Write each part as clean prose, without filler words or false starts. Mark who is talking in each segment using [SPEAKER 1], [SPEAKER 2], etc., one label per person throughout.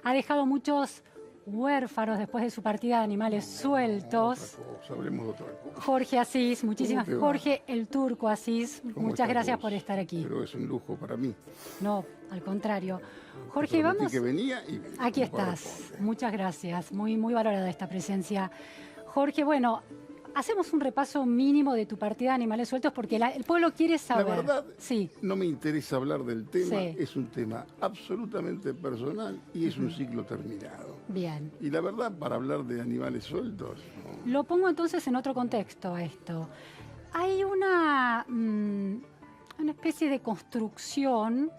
[SPEAKER 1] ha dejado muchos huérfanos después de su partida de animales sueltos.
[SPEAKER 2] Otra cosa, hablemos de otra cosa.
[SPEAKER 1] Jorge Asís, muchísimas
[SPEAKER 2] ¿Cómo te va?
[SPEAKER 1] Jorge el Turco Asís,
[SPEAKER 2] ¿Cómo
[SPEAKER 1] muchas
[SPEAKER 2] estás
[SPEAKER 1] gracias
[SPEAKER 2] vos?
[SPEAKER 1] por estar aquí.
[SPEAKER 2] Pero es un lujo para mí.
[SPEAKER 1] No, al contrario. Jorge,
[SPEAKER 2] Te prometí
[SPEAKER 1] vamos.
[SPEAKER 2] que venía y vine,
[SPEAKER 1] Aquí
[SPEAKER 2] como
[SPEAKER 1] estás.
[SPEAKER 2] corresponde.
[SPEAKER 1] Muchas gracias. Muy, muy valorada esta presencia. Jorge, bueno, hacemos un repaso mínimo de tu partida de animales sueltos porque el pueblo quiere saber.
[SPEAKER 2] La verdad,
[SPEAKER 1] Sí.
[SPEAKER 2] no me interesa hablar del tema.
[SPEAKER 1] Sí.
[SPEAKER 2] Es un tema absolutamente personal y es un ciclo terminado.
[SPEAKER 1] Bien.
[SPEAKER 2] Y la verdad, para hablar de animales sueltos, no.
[SPEAKER 1] Lo pongo entonces en otro contexto a esto. Hay una especie de construcción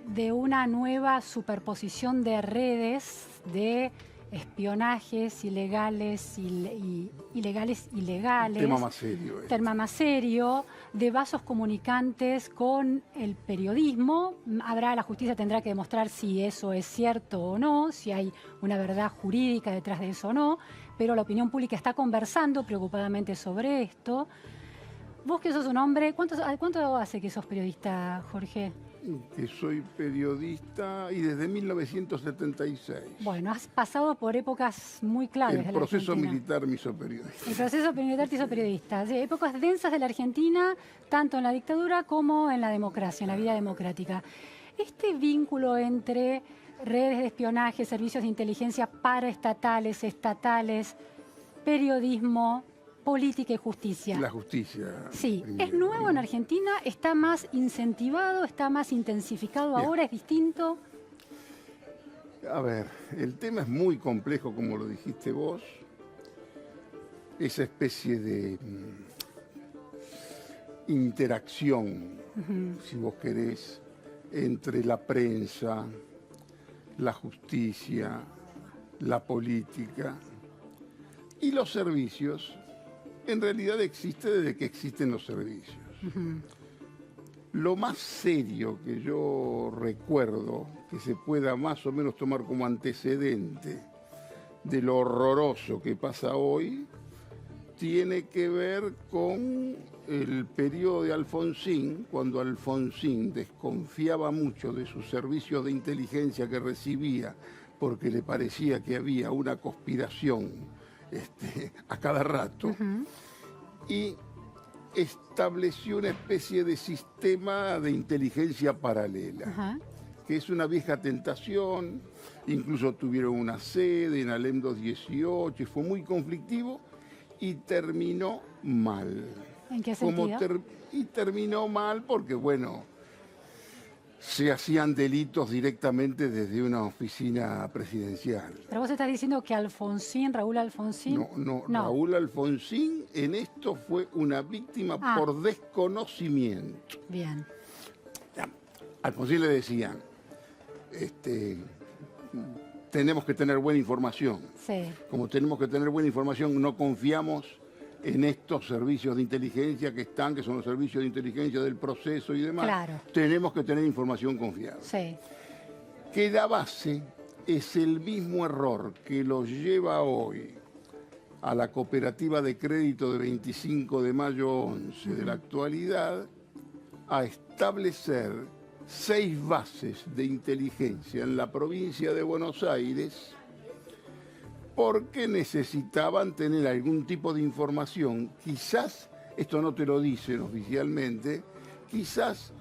[SPEAKER 1] de una nueva superposición de redes de espionajes ilegales, ilegales.
[SPEAKER 2] Tema más serio.
[SPEAKER 1] Tema más serio, de vasos comunicantes con el periodismo. La justicia tendrá que demostrar si eso es cierto o no, si hay una verdad jurídica detrás de eso o no, pero la opinión pública está conversando preocupadamente sobre esto. Vos que sos un hombre, ¿cuánto hace que sos periodista, Jorge?
[SPEAKER 2] Que soy periodista y desde 1976.
[SPEAKER 1] Bueno, has pasado por épocas muy claves
[SPEAKER 2] El
[SPEAKER 1] de la
[SPEAKER 2] proceso
[SPEAKER 1] Argentina.
[SPEAKER 2] militar me hizo periodista.
[SPEAKER 1] El proceso militar te hizo periodista. Sí, épocas densas de la Argentina, tanto en la dictadura como en la democracia, en la vida democrática. Este vínculo entre redes de espionaje, servicios de inteligencia paraestatales, estatales, periodismo, política y justicia.
[SPEAKER 2] La justicia.
[SPEAKER 1] Sí,
[SPEAKER 2] primero,
[SPEAKER 1] ¿es nuevo
[SPEAKER 2] ¿no?
[SPEAKER 1] en Argentina? ¿Está más incentivado? ¿Está más intensificado
[SPEAKER 2] Bien.
[SPEAKER 1] ahora? ¿Es distinto?
[SPEAKER 2] A ver, el tema es muy complejo, como lo dijiste vos. Esa especie de interacción, si vos querés, entre la prensa, la justicia, la política y los servicios, en realidad existe desde que existen los servicios. Lo más serio que yo recuerdo, que se pueda más o menos tomar como antecedente de lo horroroso que pasa hoy, tiene que ver con el periodo de Alfonsín, cuando Alfonsín desconfiaba mucho de sus servicios de inteligencia que recibía, porque le parecía que había una conspiración a cada rato, y estableció una especie de sistema de inteligencia paralela, que es una vieja tentación. Incluso tuvieron una sede en Alem 218, y fue muy conflictivo y terminó mal.
[SPEAKER 1] ¿En qué sentido?
[SPEAKER 2] Y terminó mal porque, bueno, se hacían delitos directamente desde una oficina presidencial.
[SPEAKER 1] Pero vos estás diciendo que Raúl Alfonsín...
[SPEAKER 2] No, Raúl Alfonsín en esto fue una víctima por desconocimiento.
[SPEAKER 1] Bien.
[SPEAKER 2] A Alfonsín le decían, tenemos que tener buena información.
[SPEAKER 1] Sí.
[SPEAKER 2] Como tenemos que tener buena información, no confiamos en estos servicios de inteligencia que son los servicios de inteligencia del proceso y demás.
[SPEAKER 1] Claro.
[SPEAKER 2] Tenemos que tener información confiable.
[SPEAKER 1] Sí.
[SPEAKER 2] Que la base es el mismo error que los lleva hoy a la cooperativa de crédito de 25 de mayo 11 de la actualidad a establecer 6 bases de inteligencia en la provincia de Buenos Aires, porque necesitaban tener algún tipo de información, quizás, esto no te lo dicen oficialmente, quizás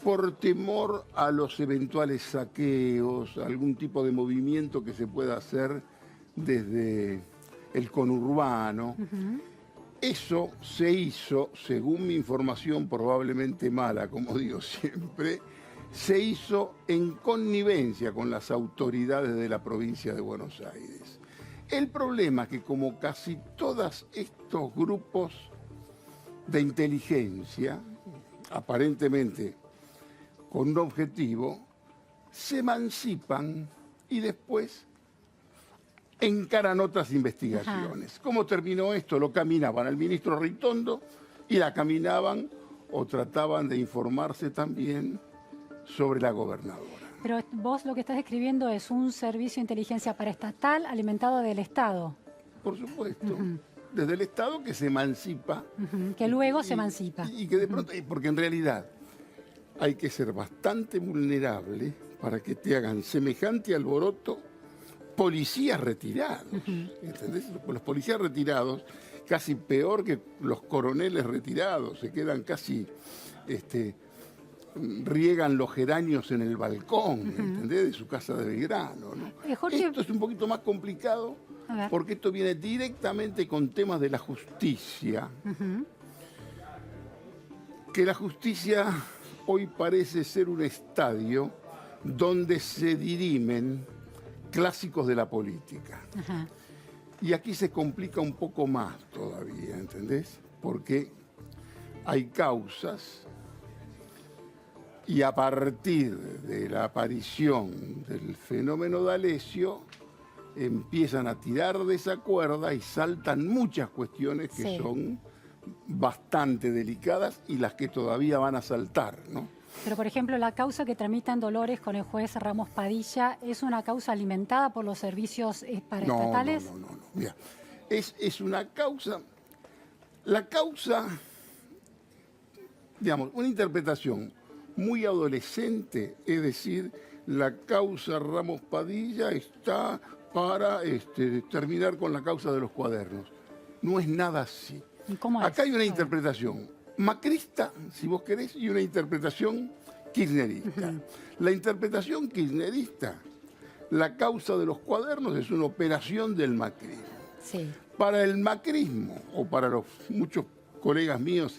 [SPEAKER 2] por temor a los eventuales saqueos, algún tipo de movimiento que se pueda hacer desde el conurbano. Eso se hizo, según mi información probablemente mala, como digo siempre, se hizo en connivencia con las autoridades de la provincia de Buenos Aires. El problema es que, como casi todos estos grupos de inteligencia, aparentemente con un objetivo, se emancipan y después encaran otras investigaciones. ¿Cómo terminó esto? Lo caminaban al ministro Ritondo y la caminaban o trataban de informarse también sobre la gobernadora.
[SPEAKER 1] Pero vos lo que estás describiendo es un servicio de inteligencia paraestatal alimentado del Estado.
[SPEAKER 2] Por supuesto. Desde el Estado que se emancipa.
[SPEAKER 1] Que luego se emancipa.
[SPEAKER 2] Y que de pronto, porque en realidad hay que ser bastante vulnerable para que te hagan semejante alboroto policías retirados, ¿entendés? Los policías retirados, casi peor que los coroneles retirados, se quedan casi, riegan los geranios en el balcón, ¿entendés? De su casa de Belgrano, ¿no?
[SPEAKER 1] Jorge,
[SPEAKER 2] esto es un poquito más complicado porque esto viene directamente con temas de la justicia, que la justicia hoy parece ser un estadio donde se dirimen clásicos de la política. Y aquí se complica un poco más todavía, ¿entendés? Porque hay causas y a partir de la aparición del fenómeno D'Alessio empiezan a tirar de esa cuerda y saltan muchas cuestiones que son bastante delicadas y las que todavía van a saltar, ¿no?
[SPEAKER 1] Pero, por ejemplo, la causa que tramita en Dolores con el juez Ramos Padilla, ¿es una causa alimentada por los servicios paraestatales?
[SPEAKER 2] No. Mira, es una causa... La causa, digamos, una interpretación muy adolescente, es decir, la causa Ramos Padilla está para terminar con la causa de los cuadernos. No es nada así.
[SPEAKER 1] ¿Y cómo es?
[SPEAKER 2] Acá hay una interpretación macrista, si vos querés, y una interpretación kirchnerista. La interpretación kirchnerista, la causa de los cuadernos es una operación del macrismo.
[SPEAKER 1] Sí.
[SPEAKER 2] Para el macrismo, o para los muchos colegas míos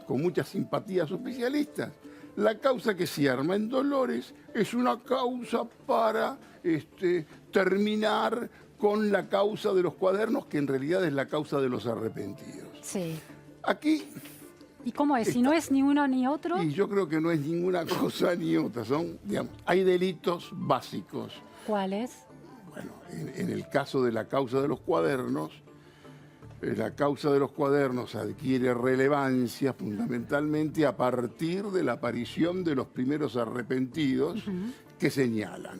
[SPEAKER 2] con muchas simpatías oficialistas, la causa que se arma en Dolores es una causa para terminar con la causa de los cuadernos, que en realidad es la causa de los arrepentidos.
[SPEAKER 1] Sí.
[SPEAKER 2] Aquí...
[SPEAKER 1] ¿Y cómo es? ¿Si no es ni uno ni otro?
[SPEAKER 2] Y yo creo que no es ninguna cosa ni otra. Son, digamos, hay delitos básicos.
[SPEAKER 1] ¿Cuáles?
[SPEAKER 2] Bueno, en el caso de la causa de los cuadernos, la causa de los cuadernos adquiere relevancia fundamentalmente a partir de la aparición de los primeros arrepentidos que señalan.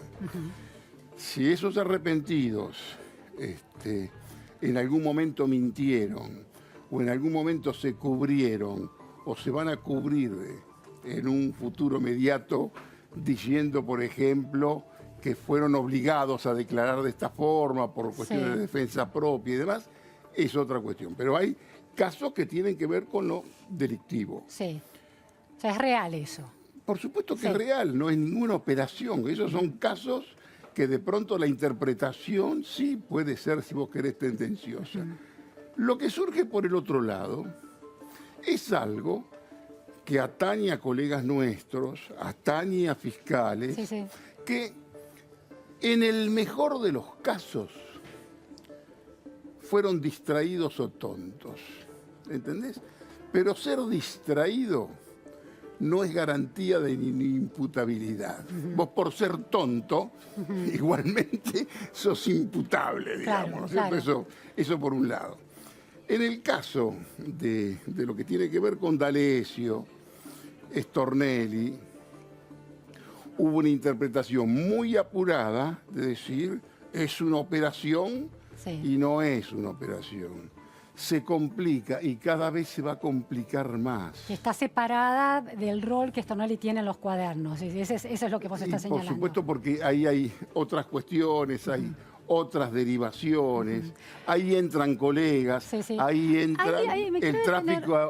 [SPEAKER 2] Si esos arrepentidos en algún momento mintieron, o en algún momento se cubrieron, o se van a cubrir en un futuro inmediato, diciendo, por ejemplo, que fueron obligados a declarar de esta forma por cuestiones de defensa propia y demás, es otra cuestión. Pero hay casos que tienen que ver con lo delictivo.
[SPEAKER 1] Sí. O sea, es real eso.
[SPEAKER 2] Por supuesto que es real, no es ninguna operación. Esos son casos que de pronto la interpretación sí puede ser, si vos querés, tendenciosa. Lo que surge por el otro lado es algo que atañe a colegas nuestros, atañe a fiscales, que en el mejor de los casos fueron distraídos o tontos, ¿entendés? Pero ser distraído no es garantía de imputabilidad. Vos por ser tonto, igualmente sos imputable, digamos. Claro. Eso por un lado. En el caso de lo que tiene que ver con D'Alessio, Stornelli, hubo una interpretación muy apurada de decir es una operación y no es una operación. Se complica y cada vez se va a complicar más.
[SPEAKER 1] Está separada del rol que Stornelli tiene en los cuadernos. Eso es lo que vos estás señalando.
[SPEAKER 2] Por supuesto, porque ahí hay otras cuestiones, hay otras derivaciones, ahí entran colegas, ahí entra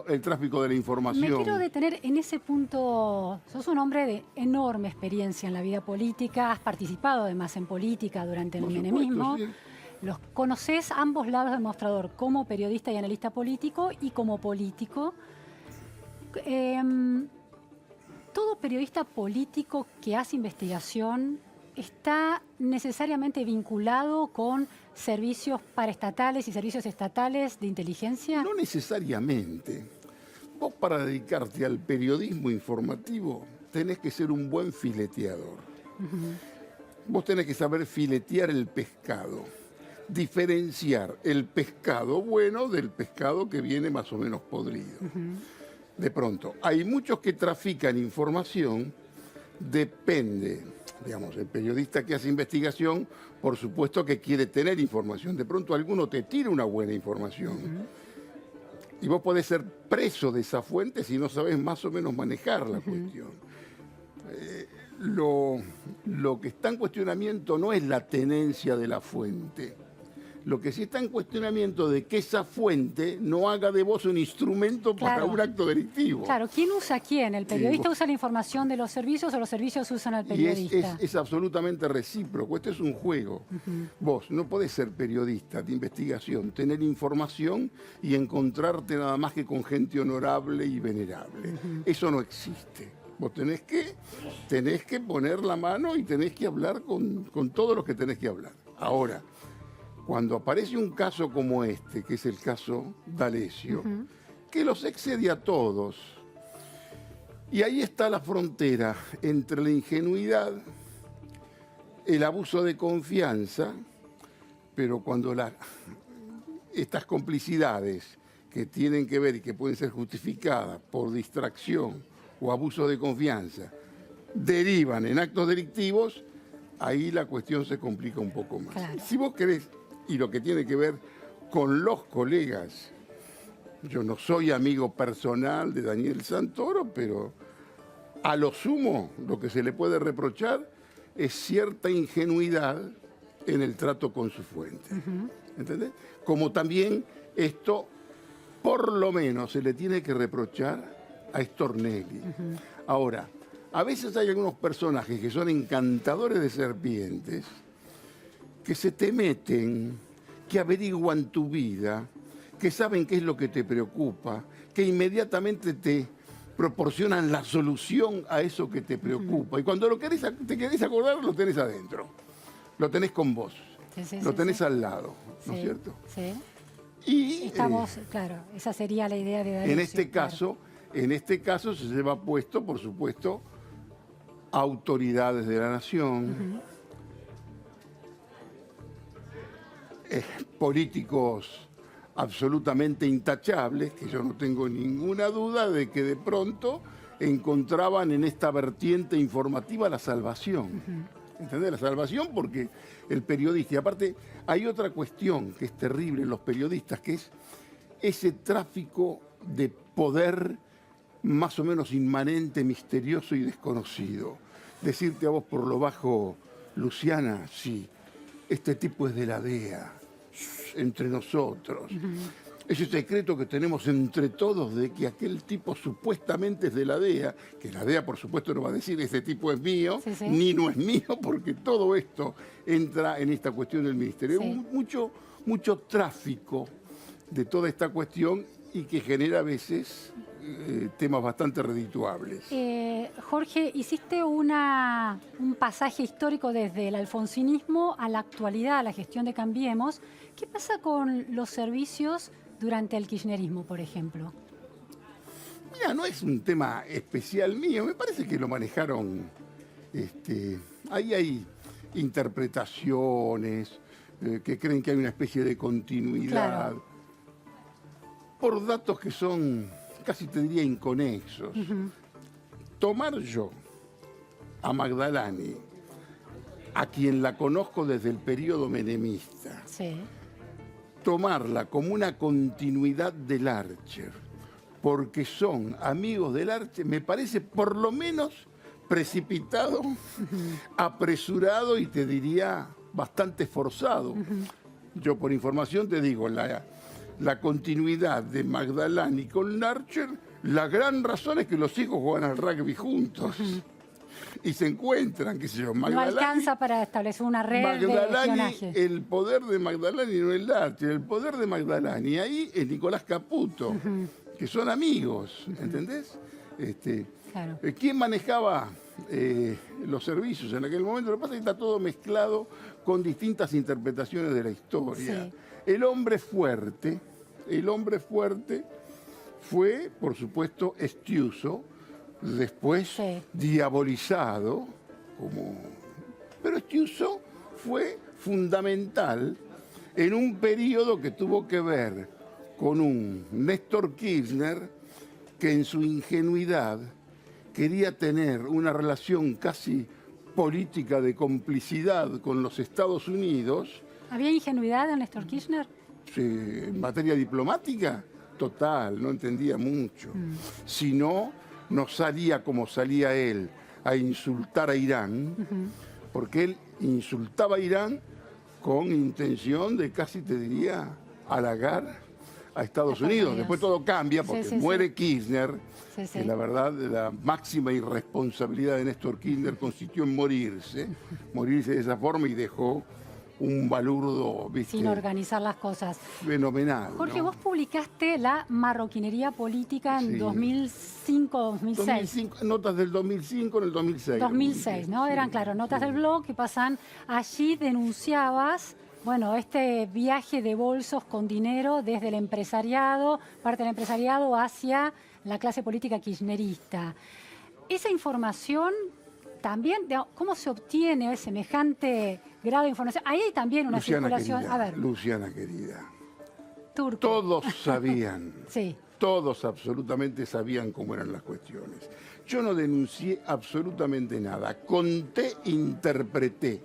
[SPEAKER 2] el tráfico de la información.
[SPEAKER 1] Me quiero detener en ese punto. Sos un hombre de enorme experiencia en la vida política, has participado además en política durante el menemismo. Los conocés ambos lados del mostrador, como periodista y analista político y como político. Todo periodista político que hace investigación está necesariamente vinculado con servicios paraestatales y servicios estatales de inteligencia.
[SPEAKER 2] No necesariamente. Vos, para dedicarte al periodismo informativo, tenés que ser un buen fileteador. Vos tenés que saber filetear el pescado, diferenciar el pescado bueno del pescado que viene más o menos podrido. De pronto, hay muchos que trafican información, depende, digamos, el periodista que hace investigación, por supuesto que quiere tener información. De pronto alguno te tira una buena información y vos podés ser preso de esa fuente si no sabés más o menos manejar la cuestión. lo que está en cuestionamiento no es la tenencia de la fuente. Lo que sí está en cuestionamiento de que esa fuente no haga de vos un instrumento para un acto delictivo.
[SPEAKER 1] Claro, ¿quién usa a quién? ¿El periodista usa la información de los servicios o los servicios usan al periodista?
[SPEAKER 2] Y es absolutamente recíproco, esto es un juego. Vos no podés ser periodista de investigación, tener información y encontrarte nada más que con gente honorable y venerable. Eso no existe. Vos tenés que poner la mano y tenés que hablar con todos los que tenés que hablar. Ahora, cuando aparece un caso como este, que es el caso D'Alessio, que los excede a todos, y ahí está la frontera entre la ingenuidad, el abuso de confianza, pero cuando estas complicidades que tienen que ver y que pueden ser justificadas por distracción o abuso de confianza, derivan en actos delictivos, ahí la cuestión se complica un poco más.
[SPEAKER 1] Claro.
[SPEAKER 2] Si vos querés, y lo que tiene que ver con los colegas, yo no soy amigo personal de Daniel Santoro, pero a lo sumo lo que se le puede reprochar es cierta ingenuidad en el trato con su fuente. ¿Entendés? Como también esto, por lo menos, se le tiene que reprochar a Stornelli. Ahora, a veces hay algunos personajes que son encantadores de serpientes, que se te meten, que averiguan tu vida, que saben qué es lo que te preocupa, que inmediatamente te proporcionan la solución a eso que te preocupa. Y cuando te querés acordar, lo tenés adentro. Lo tenés con vos. Lo tenés al lado, ¿no es cierto?
[SPEAKER 1] Sí.
[SPEAKER 2] Y
[SPEAKER 1] estamos, claro, esa sería la idea de D'Alessio.
[SPEAKER 2] En este caso se lleva puesto, por supuesto, autoridades de la nación, políticos absolutamente intachables, que yo no tengo ninguna duda de que de pronto encontraban en esta vertiente informativa la salvación. ¿Entendés? La salvación porque el periodista, y aparte hay otra cuestión que es terrible en los periodistas, que es ese tráfico de poder más o menos inmanente, misterioso y desconocido. Decirte a vos por lo bajo, Luciana, sí, este tipo es de la DEA, entre nosotros. Ese secreto que tenemos entre todos de que aquel tipo supuestamente es de la DEA, que la DEA por supuesto no va a decir ese tipo es mío, ni no es mío, porque todo esto entra en esta cuestión del ministerio. Hay mucho tráfico de toda esta cuestión y que genera a veces temas bastante redituables.
[SPEAKER 1] Jorge, hiciste un pasaje histórico desde el alfonsinismo a la actualidad, a la gestión de Cambiemos. ¿Qué pasa con los servicios durante el kirchnerismo, por ejemplo?
[SPEAKER 2] Mira, no es un tema especial mío, me parece que lo manejaron, ahí hay interpretaciones que creen que hay una especie de continuidad, claro, por datos que son, casi te diría, inconexos. Tomar yo a Magdalani, a quien la conozco desde el periodo menemista, tomarla como una continuidad del Archer, porque son amigos del Archer, me parece por lo menos precipitado, apresurado y te diría bastante forzado. Yo por información te digo, la continuidad de Magdalani con Archer, la gran razón es que los hijos juegan al rugby juntos. Y se encuentran, qué sé yo, Magdalani,
[SPEAKER 1] no alcanza para establecer una red de espionaje.
[SPEAKER 2] El poder de Magdalani no es el Archer, el poder de Magdalani ahí es Nicolás Caputo, que son amigos, ¿entendés?
[SPEAKER 1] Claro.
[SPEAKER 2] ¿Quién manejaba los servicios en aquel momento? Lo que pasa es que está todo mezclado con distintas interpretaciones de la historia. El hombre fuerte fue, por supuesto, Estiuso, después diabolizado, pero Estiuso fue fundamental en un periodo que tuvo que ver con un Néstor Kirchner que en su ingenuidad quería tener una relación casi política de complicidad con los Estados Unidos.
[SPEAKER 1] ¿Había ingenuidad en Néstor Kirchner?
[SPEAKER 2] Sí, en materia diplomática, total, no entendía mucho. Si no salía como salía él, a insultar a Irán, porque él insultaba a Irán con intención de, casi te diría, halagar a Estados Unidos. Después todo cambia porque muere Kirchner, que la verdad la máxima irresponsabilidad de Néstor Kirchner consistió en morirse de esa forma y dejó un balurdo, ¿viste?
[SPEAKER 1] Sin organizar las cosas.
[SPEAKER 2] Fenomenal.
[SPEAKER 1] Jorge,
[SPEAKER 2] ¿no?
[SPEAKER 1] vos publicaste La marroquinería política en 2005-2006.
[SPEAKER 2] Notas del 2005 en el 2006.
[SPEAKER 1] 2006, ¿no? Eran, claro, notas del blog que pasan. Allí denunciabas, bueno, este viaje de bolsos con dinero desde el empresariado, parte del empresariado, hacia la clase política kirchnerista. Esa información también, ¿cómo se obtiene semejante grado de información? Ahí hay también una circulación.
[SPEAKER 2] Querida,
[SPEAKER 1] a ver.
[SPEAKER 2] Luciana, querida.
[SPEAKER 1] Turco.
[SPEAKER 2] Todos sabían.
[SPEAKER 1] Sí.
[SPEAKER 2] Todos absolutamente sabían cómo eran las cuestiones. Yo no denuncié absolutamente nada. Conté, interpreté.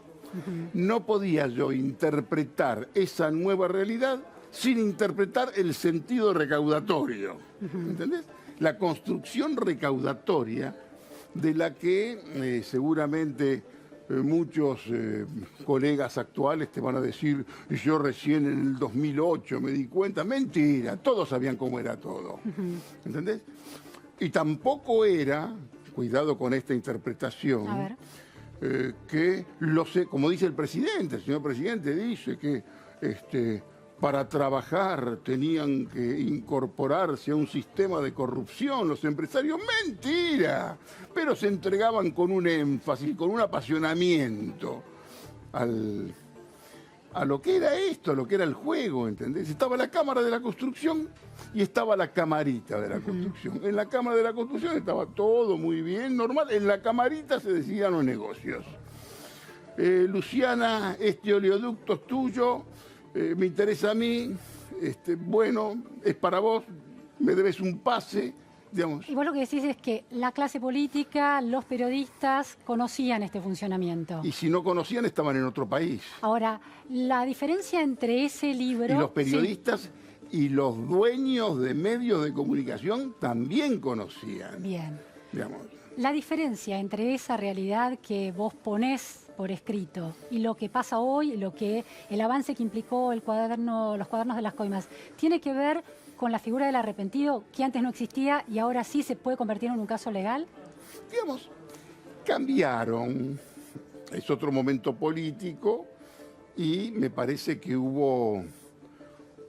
[SPEAKER 2] No podía yo interpretar esa nueva realidad sin interpretar el sentido recaudatorio. ¿Entendés? La construcción recaudatoria de la que seguramente muchos colegas actuales te van a decir, yo recién en el 2008 me di cuenta. Mentira, todos sabían cómo era todo. ¿Entendés? Y tampoco era, cuidado con esta interpretación,
[SPEAKER 1] A ver.
[SPEAKER 2] que como dice el señor presidente dice que para trabajar tenían que incorporarse a un sistema de corrupción los empresarios. ¡Mentira! Pero se entregaban con un énfasis, con un apasionamiento a lo que era esto, a lo que era el juego, ¿entendés? Estaba la Cámara de la Construcción y estaba la camarita de la construcción. En la Cámara de la Construcción estaba todo muy bien, normal. En la camarita se decidían los negocios. Luciana, este oleoducto es tuyo, me interesa a mí, bueno, es para vos, me debes un pase, digamos.
[SPEAKER 1] Y vos lo que decís es que la clase política, los periodistas conocían este funcionamiento.
[SPEAKER 2] Y si no conocían, estaban en otro país.
[SPEAKER 1] Ahora, la diferencia entre ese libro...
[SPEAKER 2] Y los periodistas y los dueños de medios de comunicación también conocían.
[SPEAKER 1] Bien.
[SPEAKER 2] Digamos.
[SPEAKER 1] La diferencia entre esa realidad que vos ponés por escrito y lo que pasa hoy, el avance que implicó los cuadernos de las coimas, ¿tiene que ver con la figura del arrepentido que antes no existía y ahora sí se puede convertir en un caso legal?
[SPEAKER 2] Digamos, cambiaron, es otro momento político y me parece que hubo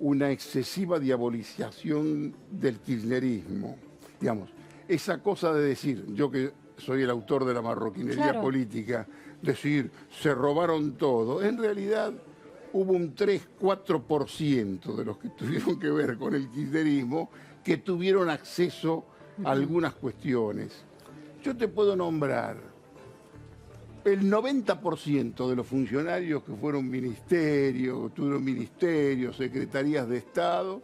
[SPEAKER 2] una excesiva diabolización del kirchnerismo. Digamos, esa cosa de decir, yo que soy el autor de La marroquinería política, decir, se robaron todo, en realidad hubo un 3-4% de los que tuvieron que ver con el kirchnerismo que tuvieron acceso a algunas cuestiones. Yo te puedo nombrar el 90% de los funcionarios que fueron tuvieron ministerios, secretarías de Estado,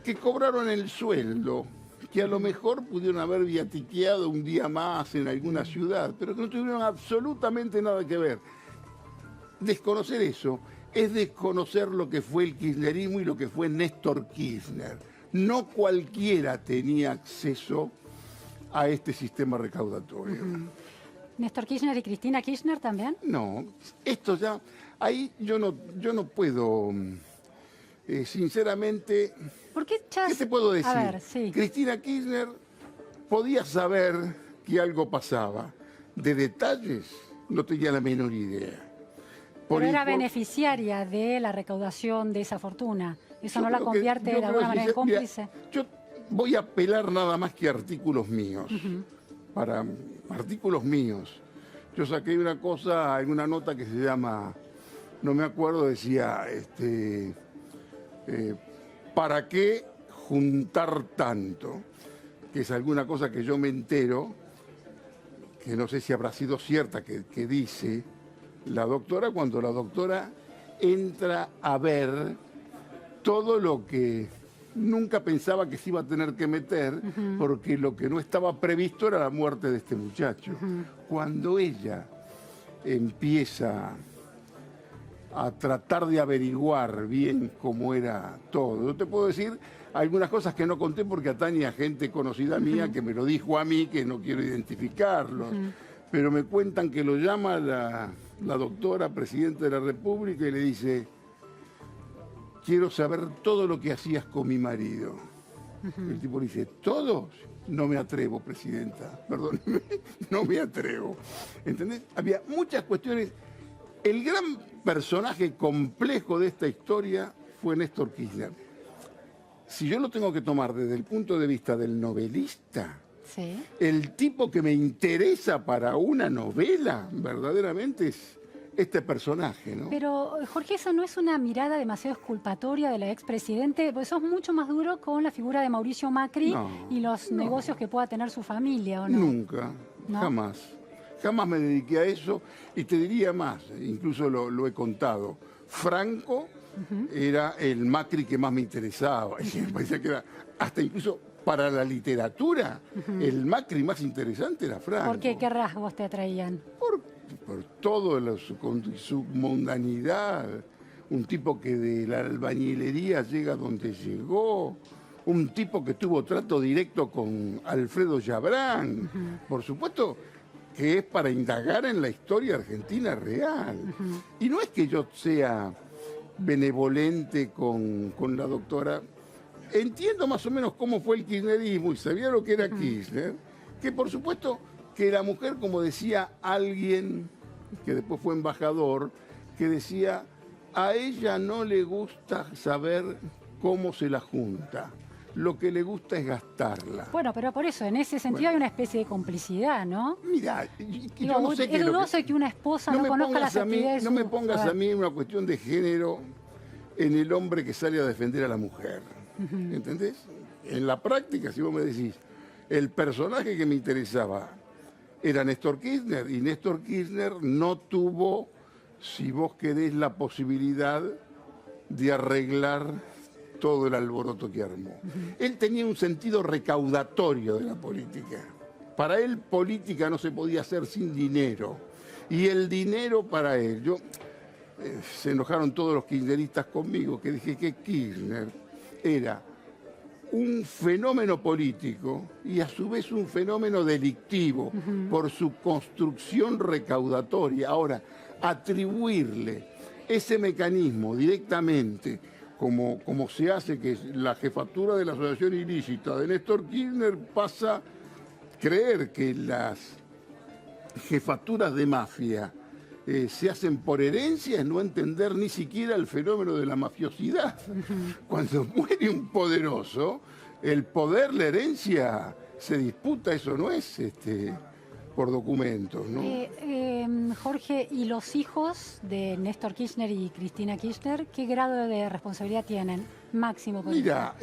[SPEAKER 2] que cobraron el sueldo, que a lo mejor pudieron haber viatiqueado un día más en alguna ciudad, pero que no tuvieron absolutamente nada que ver. Desconocer eso es desconocer lo que fue el kirchnerismo y lo que fue Néstor Kirchner. No cualquiera tenía acceso a este sistema recaudatorio.
[SPEAKER 1] ¿Néstor Kirchner y Cristina Kirchner también?
[SPEAKER 2] No, esto ya, ahí yo no puedo, sinceramente...
[SPEAKER 1] ¿Por qué
[SPEAKER 2] te puedo decir?
[SPEAKER 1] A ver, sí.
[SPEAKER 2] Cristina Kirchner podía saber que algo pasaba. De detalles no tenía la menor idea.
[SPEAKER 1] Pero era beneficiaria de la recaudación de esa fortuna. ¿Eso no la convierte de alguna manera en cómplice?
[SPEAKER 2] Yo voy a apelar nada más que a artículos míos. Para artículos míos. Yo saqué una cosa en una nota que se llama, no me acuerdo, decía, ¿para qué juntar tanto? Que es alguna cosa que yo me entero, que no sé si habrá sido cierta, que dice la doctora cuando la doctora entra a ver todo lo que nunca pensaba que se iba a tener que meter, porque lo que no estaba previsto era la muerte de este muchacho. Cuando ella empieza a tratar de averiguar bien cómo era todo. Yo te puedo decir algunas cosas que no conté porque atañe a gente conocida mía que me lo dijo a mí, que no quiero identificarlos. pero me cuentan que lo llama la doctora presidenta de la República y le dice, quiero saber todo lo que hacías con mi marido. El tipo le dice, ¿todo? No me atrevo, presidenta, perdóneme, no me atrevo. ¿Entendés? Había muchas cuestiones. El gran personaje complejo de esta historia fue Néstor Kirchner. Si yo lo tengo que tomar desde el punto de vista del novelista,
[SPEAKER 1] Sí.
[SPEAKER 2] el tipo que me interesa para una novela verdaderamente es este personaje, ¿no?
[SPEAKER 1] Pero, Jorge, ¿eso no es una mirada demasiado exculpatoria de la expresidente? Porque sos mucho más duro con la figura de Mauricio Macri y los negocios que pueda tener su familia, ¿o no?
[SPEAKER 2] Nunca,
[SPEAKER 1] ¿No?
[SPEAKER 2] jamás. Jamás me dediqué a eso y te diría más, incluso lo he contado. Franco era el Macri que más me interesaba. Y me parecía que era, hasta incluso para la literatura, el Macri más interesante era Franco.
[SPEAKER 1] ¿Por qué? ¿Qué rasgos te atraían?
[SPEAKER 2] Por todo con su mundanidad, un tipo que de la albañilería llega donde llegó, un tipo que tuvo trato directo con Alfredo Yabrán, por supuesto que es para indagar en la historia argentina real. Y no es que yo sea benevolente con la doctora, entiendo más o menos cómo fue el kirchnerismo y sabía lo que era Kirchner, que por supuesto que la mujer, como decía alguien que después fue embajador, que decía, a ella no le gusta saber cómo se la junta, lo que le gusta es gastarla.
[SPEAKER 1] Bueno, pero por eso, en ese sentido hay una especie de complicidad, ¿no?
[SPEAKER 2] Mira,
[SPEAKER 1] Digo,
[SPEAKER 2] yo no sé qué
[SPEAKER 1] es dudoso que una esposa no conozca las actividades de
[SPEAKER 2] No me
[SPEAKER 1] su-
[SPEAKER 2] pongas
[SPEAKER 1] ver.
[SPEAKER 2] a mí una cuestión de género en el hombre que sale a defender a la mujer. ¿Entendés? En la práctica, si vos me decís, el personaje que me interesaba era Néstor Kirchner, y Néstor Kirchner no tuvo, si vos querés, la posibilidad de arreglar todo el alboroto que armó. Él tenía un sentido recaudatorio de la política. Para él, política no se podía hacer sin dinero. Y el dinero para él, se enojaron todos los kirchneristas conmigo, que dije que Kirchner era un fenómeno político y a su vez un fenómeno delictivo por su construcción recaudatoria. Ahora, atribuirle ese mecanismo directamente, como se hace que la jefatura de la asociación ilícita de Néstor Kirchner, pasa a creer que las jefaturas de mafia se hacen por herencia, es no entender ni siquiera el fenómeno de la mafiosidad. Cuando muere un poderoso, el poder, la herencia, se disputa, eso no es por documentos, ¿no?
[SPEAKER 1] Jorge, ¿y los hijos de Néstor Kirchner y Cristina Kirchner, qué grado de responsabilidad tienen? Máximo. Por
[SPEAKER 2] Mira,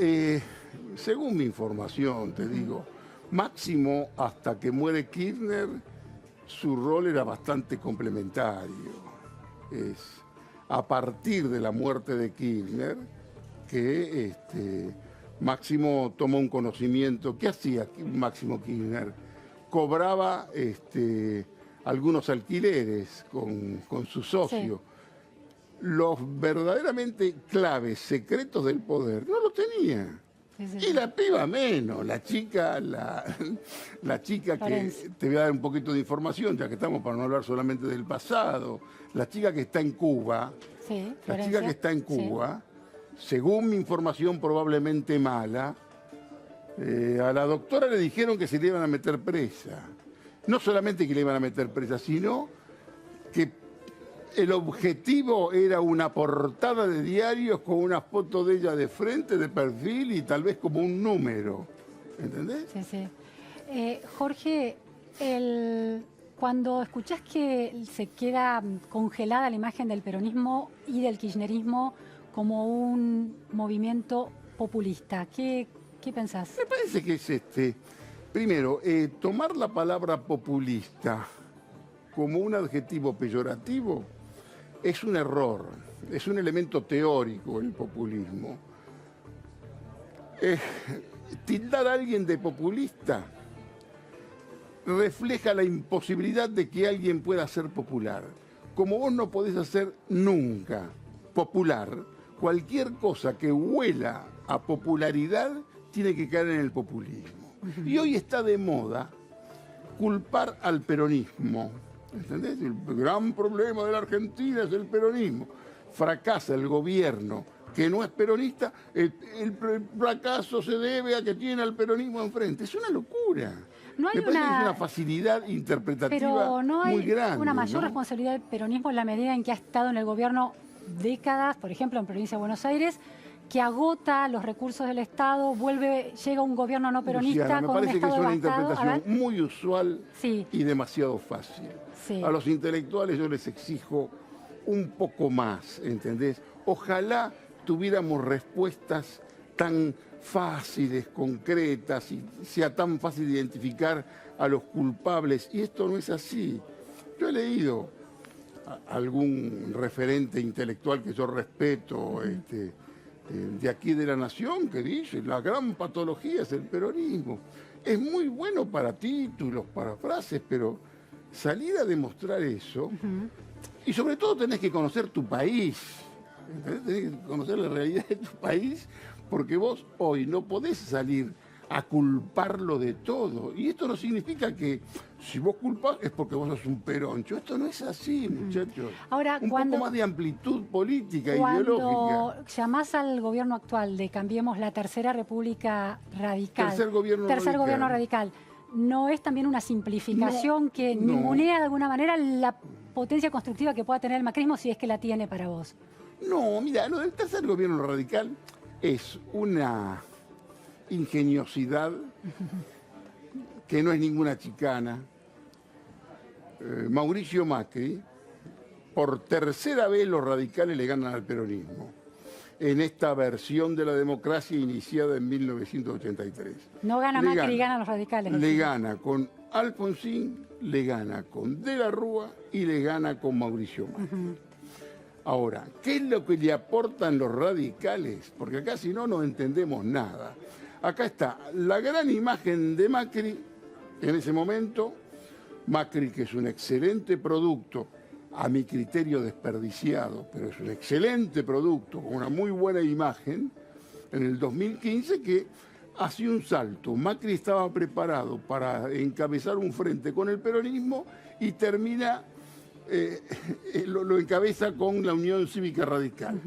[SPEAKER 2] según mi información, te digo, máximo hasta que muere Kirchner, su rol era bastante complementario. Es a partir de la muerte de Kirchner que Máximo tomó un conocimiento. ¿Qué hacía Máximo Kirchner? Cobraba algunos alquileres con su socio. Sí. Los verdaderamente claves, secretos del poder, no los tenía. Y la piba menos, la chica que, te voy a dar un poquito de información, ya que estamos para no hablar solamente del pasado, la chica que está en Cuba, según mi información probablemente mala, a la doctora le dijeron que se le iban a meter presa. No solamente que le iban a meter presa, sino que el objetivo era una portada de diarios con una foto de ella de frente, de perfil y tal vez como un número. ¿Entendés?
[SPEAKER 1] Sí, sí. Jorge, cuando escuchás que se queda congelada la imagen del peronismo y del kirchnerismo como un movimiento populista, ¿qué pensás?
[SPEAKER 2] Me parece que es primero, tomar la palabra populista como un adjetivo peyorativo es un error, es un elemento teórico el populismo. Tildar a alguien de populista refleja la imposibilidad de que alguien pueda ser popular. Como vos no podés hacer nunca popular, cualquier cosa que huela a popularidad tiene que caer en el populismo. Y hoy está de moda culpar al peronismo. ¿Entendés? El gran problema de la Argentina es el peronismo. Fracasa el gobierno que no es peronista, el fracaso se debe a que tiene al peronismo enfrente. Es una locura.
[SPEAKER 1] No hay
[SPEAKER 2] Me parece que es una facilidad interpretativa
[SPEAKER 1] pero no hay
[SPEAKER 2] muy grande.
[SPEAKER 1] una mayor
[SPEAKER 2] ¿no?
[SPEAKER 1] responsabilidad del peronismo en la medida en que ha estado en el gobierno décadas, por ejemplo, en Provincia de Buenos Aires, que agota los recursos del Estado, llega un gobierno no peronista
[SPEAKER 2] Luciana, me
[SPEAKER 1] con un
[SPEAKER 2] parece que
[SPEAKER 1] Estado
[SPEAKER 2] es una
[SPEAKER 1] devastado.
[SPEAKER 2] interpretación muy usual
[SPEAKER 1] Sí.
[SPEAKER 2] y demasiado fácil.
[SPEAKER 1] Sí.
[SPEAKER 2] A los intelectuales yo les exijo un poco más, ¿entendés? Ojalá tuviéramos respuestas tan fáciles, concretas, y sea tan fácil identificar a los culpables. Y esto no es así. Yo he leído a algún referente intelectual que yo respeto, de aquí de la Nación, que dice, la gran patología es el peronismo. Es muy bueno para títulos, para frases, pero salir a demostrar eso, y sobre todo tenés que conocer tu país, ¿entendés? Tenés que conocer la realidad de tu país, porque vos hoy no podés salir a culparlo de todo. Y esto no significa que si vos culpás es porque vos sos un peroncho. Esto no es así, muchachos.
[SPEAKER 1] Ahora,
[SPEAKER 2] un poco más de amplitud política, ideológica.
[SPEAKER 1] Cuando llamás al gobierno actual de Cambiemos la Tercera República Radical,
[SPEAKER 2] Tercer gobierno
[SPEAKER 1] radical, ¿no es también una simplificación que
[SPEAKER 2] no.
[SPEAKER 1] ningunea de alguna manera la potencia constructiva que pueda tener el macrismo, si es que la tiene para vos?
[SPEAKER 2] No, mira, lo del tercer gobierno radical es una ingeniosidad que no es ninguna chicana. Mauricio Macri, por tercera vez los radicales le ganan al peronismo en esta versión de la democracia iniciada en 1983.
[SPEAKER 1] No gana Macri, ganan los radicales.
[SPEAKER 2] Le gana con Alfonsín, le gana con De la Rúa y le gana con Mauricio Macri. Ahora, ¿qué es lo que le aportan los radicales? Porque acá si no, no entendemos nada. Acá está la gran imagen de Macri en ese momento. Macri, que es un excelente producto, a mi criterio desperdiciado, pero es un excelente producto, con una muy buena imagen, en el 2015, que hacía un salto. Macri estaba preparado para encabezar un frente con el peronismo y termina... lo encabeza con la Unión Cívica Radical,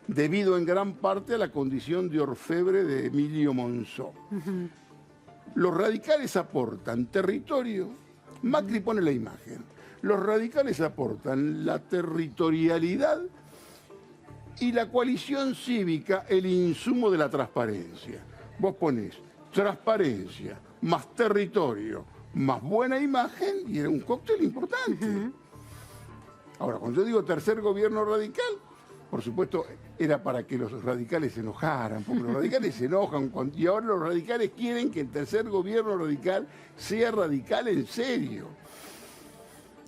[SPEAKER 2] debido en gran parte a la condición de orfebre de Emilio Monzó. Los radicales aportan territorio, Macri pone la imagen, los radicales aportan la territorialidad y la coalición cívica el insumo de la transparencia. Vos ponés transparencia, más territorio, más buena imagen y era un cóctel importante. Ahora, cuando yo digo tercer gobierno radical, por supuesto, era para que los radicales se enojaran, porque los radicales se enojan, y ahora los radicales quieren que el tercer gobierno radical sea radical en serio.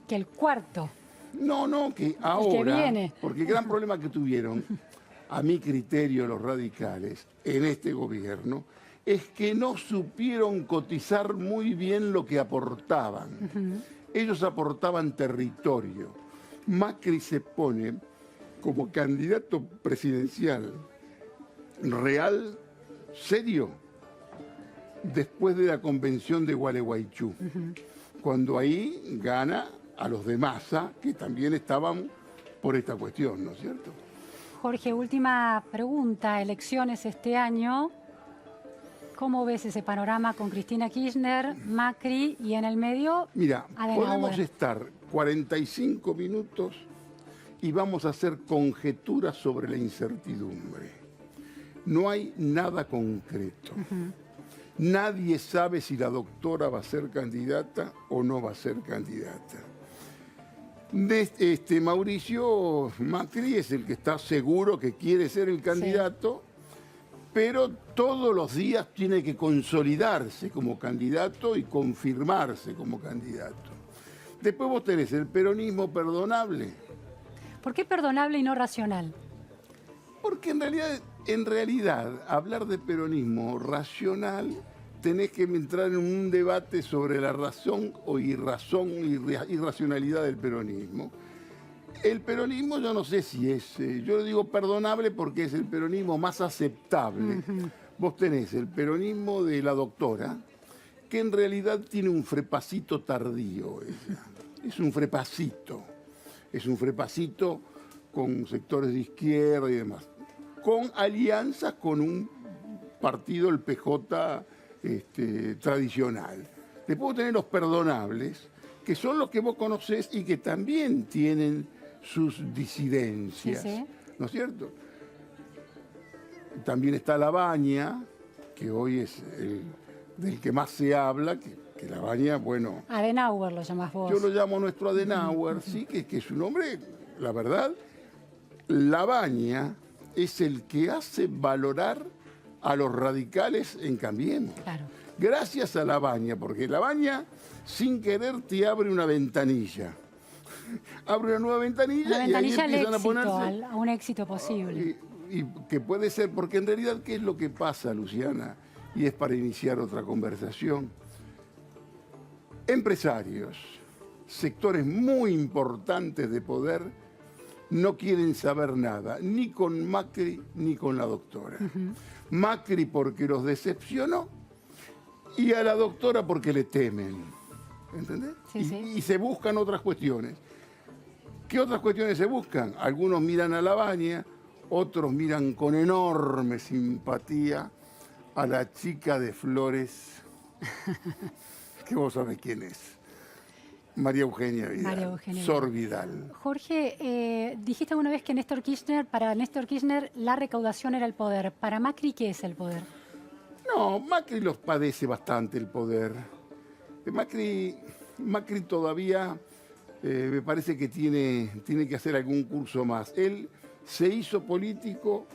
[SPEAKER 1] Que el cuarto.
[SPEAKER 2] No, que ahora,
[SPEAKER 1] que viene.
[SPEAKER 2] Porque el gran problema que tuvieron, a mi criterio, los radicales en este gobierno, es que no supieron cotizar muy bien lo que aportaban. Ellos aportaban territorio. Macri se pone como candidato presidencial real, serio, después de la convención de Gualeguaychú, cuando ahí gana a los de Massa, que también estaban por esta cuestión, ¿no es cierto?
[SPEAKER 1] Jorge, última pregunta. Elecciones este año. ¿Cómo ves ese panorama con Cristina Kirchner, Macri y en el medio?
[SPEAKER 2] Mira,
[SPEAKER 1] Adenauer?
[SPEAKER 2] podemos estar 45 minutos y vamos a hacer conjeturas sobre la incertidumbre. No hay nada concreto. Nadie sabe si la doctora va a ser candidata o no va a ser candidata. Mauricio Macri es el que está seguro que quiere ser el candidato, pero todos los días tiene que consolidarse como candidato y confirmarse como candidato. Después vos tenés el peronismo perdonable.
[SPEAKER 1] ¿Por qué perdonable y no racional?
[SPEAKER 2] Porque en realidad, hablar de peronismo racional, tenés que entrar en un debate sobre la razón o irracionalidad del peronismo. El peronismo yo no sé si es, yo lo digo perdonable porque es el peronismo más aceptable. Vos tenés el peronismo de la doctora, que en realidad tiene un frepacito tardío ella. Es un frepacito. Es un frepacito con sectores de izquierda y demás. Con alianzas con un partido, el PJ, tradicional. Después tener los perdonables, que son los que vos conocés y que también tienen sus disidencias.
[SPEAKER 1] Sí, sí.
[SPEAKER 2] ¿No es cierto? También está Labaña, que hoy es el del que más se habla, que Labaña, bueno...
[SPEAKER 1] Adenauer lo llamás vos.
[SPEAKER 2] Yo lo llamo nuestro Adenauer, sí, que su nombre, la verdad, Labaña es el que hace valorar a los radicales en Cambiemos.
[SPEAKER 1] Claro.
[SPEAKER 2] Gracias a Labaña, porque Labaña, sin querer, te abre una ventanilla. Abre una nueva ventanilla,
[SPEAKER 1] Una ventanilla
[SPEAKER 2] y ahí empiezan
[SPEAKER 1] al éxito,
[SPEAKER 2] a ponerse...
[SPEAKER 1] a un éxito posible.
[SPEAKER 2] Y que puede ser, porque en realidad, ¿qué es lo que pasa, Luciana? Y es para iniciar otra conversación. Empresarios, sectores muy importantes de poder, no quieren saber nada, ni con Macri ni con la doctora. Macri porque los decepcionó y a la doctora porque le temen. ¿Entendés?
[SPEAKER 1] Sí, sí.
[SPEAKER 2] Y se buscan otras cuestiones. ¿Qué otras cuestiones se buscan? Algunos miran a Labaña, otros miran con enorme simpatía a la chica de Flores, que vos sabés quién es. María Eugenia Vidal.
[SPEAKER 1] María Eugenia
[SPEAKER 2] Sor Vidal.
[SPEAKER 1] Jorge, dijiste alguna vez que para Néstor Kirchner la recaudación era el poder. ¿Para Macri qué es el poder?
[SPEAKER 2] No, Macri los padece bastante el poder. Macri todavía me parece que tiene que hacer algún curso más. Él se hizo político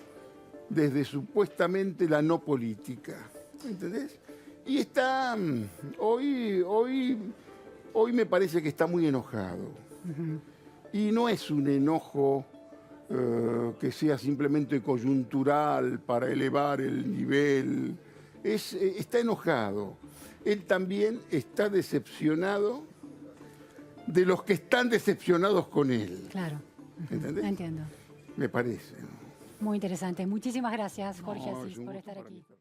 [SPEAKER 2] desde supuestamente la no política, ¿entendés? Y está, hoy me parece que está muy enojado. Y no es un enojo que sea simplemente coyuntural para elevar el nivel. Está enojado. Él también está decepcionado de los que están decepcionados con él.
[SPEAKER 1] Claro.
[SPEAKER 2] ¿Entendés?
[SPEAKER 1] Entiendo.
[SPEAKER 2] Me parece.
[SPEAKER 1] Muy interesante. Muchísimas gracias, Jorge
[SPEAKER 2] No,
[SPEAKER 1] Asís,
[SPEAKER 2] es un
[SPEAKER 1] por
[SPEAKER 2] gusto
[SPEAKER 1] estar
[SPEAKER 2] para
[SPEAKER 1] aquí.
[SPEAKER 2] mí.